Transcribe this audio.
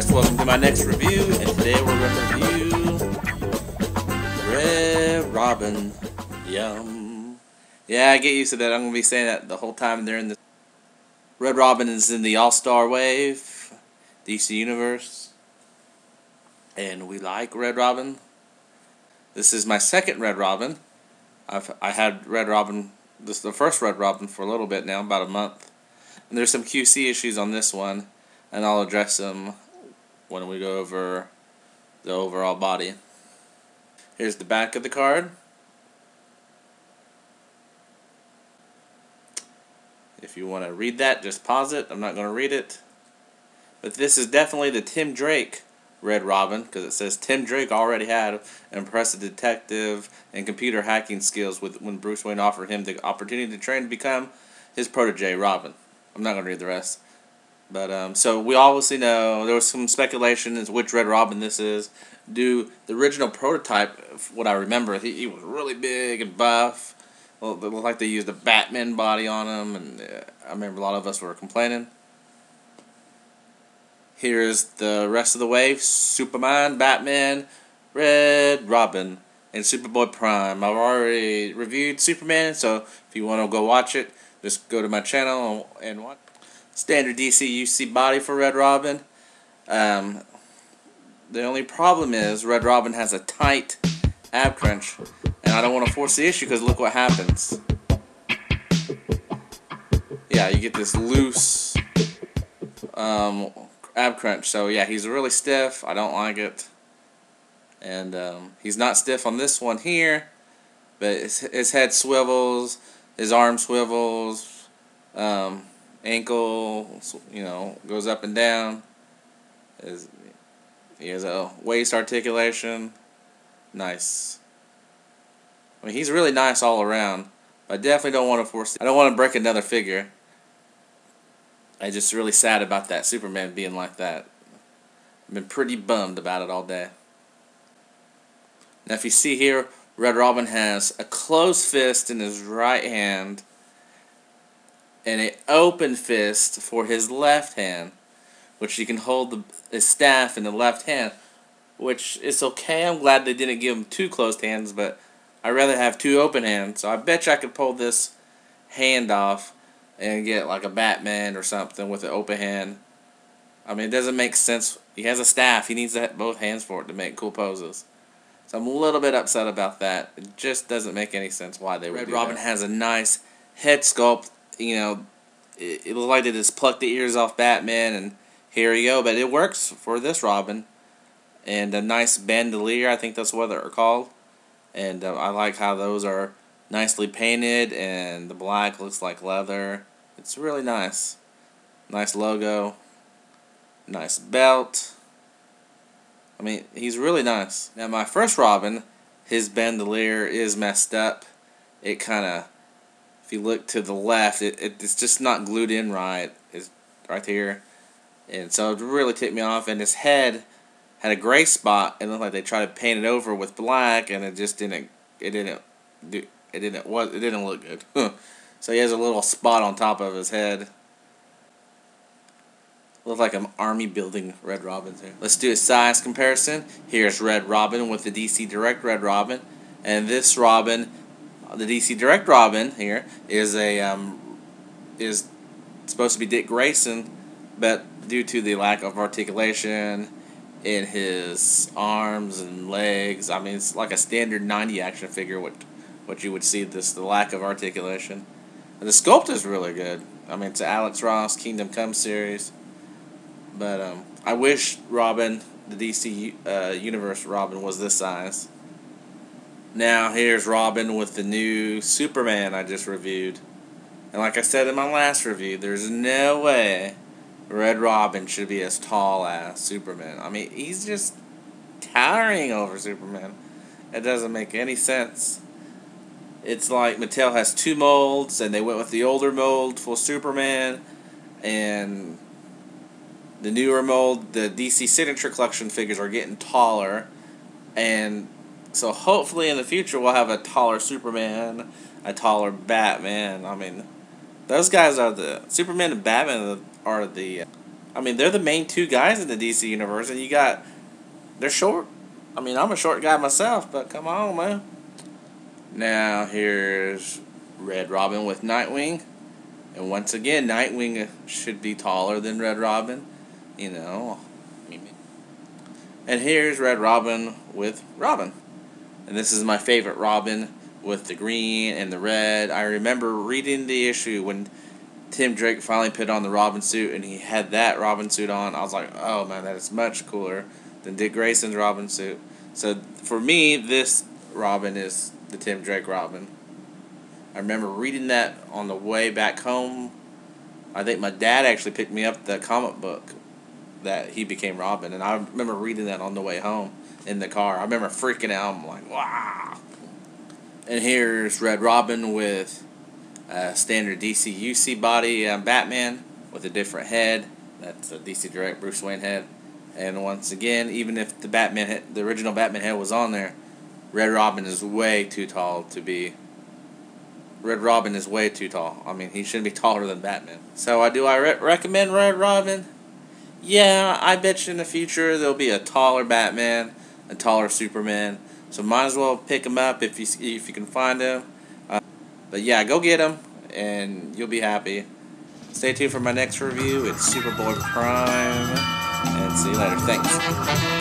guys, welcome to my next review, and today we're going to review Red Robin. Yum. Yeah, I get used to that. I'm going to be saying that the whole time they're in this. Red Robin is in the All-Star Wave, DC Universe, and we like Red Robin. This is my second Red Robin. I had Red Robin, this is the first Red Robin for a little bit now, about a month. And there's some QC issues on this one, and I'll address them when we go over the overall body. Here's the back of the card. If you want to read that, just pause it. I'm not going to read it. But this is definitely the Tim Drake Red Robin, because it says Tim Drake already had impressive detective and computer hacking skills when Bruce Wayne offered him the opportunity to train to become his protege, Robin. I'm not going to read the rest. But so we obviously know there was some speculation as to which Red Robin this is. The original prototype, what I remember, he was really big and buff. Well, it looked like they used a Batman body on him, and I remember a lot of us were complaining. Here's the rest of the wave: Superman, Batman, Red Robin, and Superboy Prime. I've already reviewed Superman, so if you want to go watch it, just go to my channel and watch. Standard DC UC body for Red Robin. The only problem is Red Robin has a tight ab crunch, and I don't want to force the issue because look what happens. Yeah, you get this loose ab crunch. So yeah, he's really stiff. I don't like it, and he's not stiff on this one here, but his head swivels, his arm swivels. Ankle, goes up and down. He has a waist articulation. Nice. I mean, he's really nice all around. But I definitely don't want to force. I don't want to break another figure. I'm just really sad about that Superman being like that. I've been pretty bummed about it all day. Now, if you see here, Red Robin has a closed fist in his right hand and an open fist for his left hand, which you can hold his staff in the left hand, which is okay. I'm glad they didn't give him two closed hands, but I'd rather have two open hands. So I bet you I could pull this hand off and get like a Batman or something with an open hand. I mean, it doesn't make sense. He has a staff. He needs to have both hands for it to make cool poses. So I'm a little bit upset about that. It just doesn't make any sense why they would do that. Red Robin has a nice head sculpt. It looks like they just plucked the ears off Batman, and here you go. But it works for this Robin. And a nice bandolier, I think that's what they're called. And I like how those are nicely painted, and the black looks like leather. It's really nice. Nice logo. Nice belt. I mean, he's really nice. Now, my first Robin, his bandolier is messed up. It kind of, if you look to the left, it's just not glued in right. It's right here. And so it really ticked me off. And his head had a gray spot, and it looked like they tried to paint it over with black, and it just didn't look good. So he has a little spot on top of his head. Looks like an army building Red Robin here. Let's do a size comparison. Here's Red Robin with the DC Direct Red Robin, and this Robin, the DC Direct Robin here, is supposed to be Dick Grayson, but due to the lack of articulation in his arms and legs, I mean, it's like a standard 90 action figure. What you would see, the lack of articulation. And the sculpt is really good. I mean, it's an Alex Ross Kingdom Come series. But I wish Robin, the DC Universe Robin, was this size. Now here's Robin with the new Superman I just reviewed. And like I said in my last review, there's no way Red Robin should be as tall as Superman. I mean, he's just towering over Superman. It doesn't make any sense. It's like Mattel has two molds, and they went with the older mold for Superman, and the newer mold, the DC Signature Collection figures are getting taller, and so hopefully in the future we'll have a taller Superman, a taller Batman. I mean, those guys are the Superman and Batman are the I mean, they're the main two guys in the DC universe, and they're short. I mean, I'm a short guy myself, but come on, man. Now here's Red Robin with Nightwing, and once again, Nightwing should be taller than Red Robin, you know. And here's Red Robin with Robin, and this is my favorite Robin with the green and the red. I remember reading the issue when Tim Drake finally put on the Robin suit, and he had that Robin suit on. I was like, oh man, that is much cooler than Dick Grayson's Robin suit. So for me, this Robin is the Tim Drake Robin. I remember reading that on the way back home. I think my dad actually picked me up the comic book that he became Robin, and I remember reading that on the way home in the car. I remember freaking out. I'm like, wow. And here's Red Robin with standard DC UC body Batman with a different head. That's a DC Direct Bruce Wayne head. And once again, even if the original Batman head was on there, Red Robin is way too tall to be. Red Robin is way too tall. I mean, he shouldn't be taller than Batman. So do I recommend Red Robin? Yeah, I bet you in the future there'll be a taller Batman, a taller Superman. So might as well pick him up if you can find him. But yeah, go get him, and you'll be happy. Stay tuned for my next review. It's Superboy Prime, and see you later. Thanks.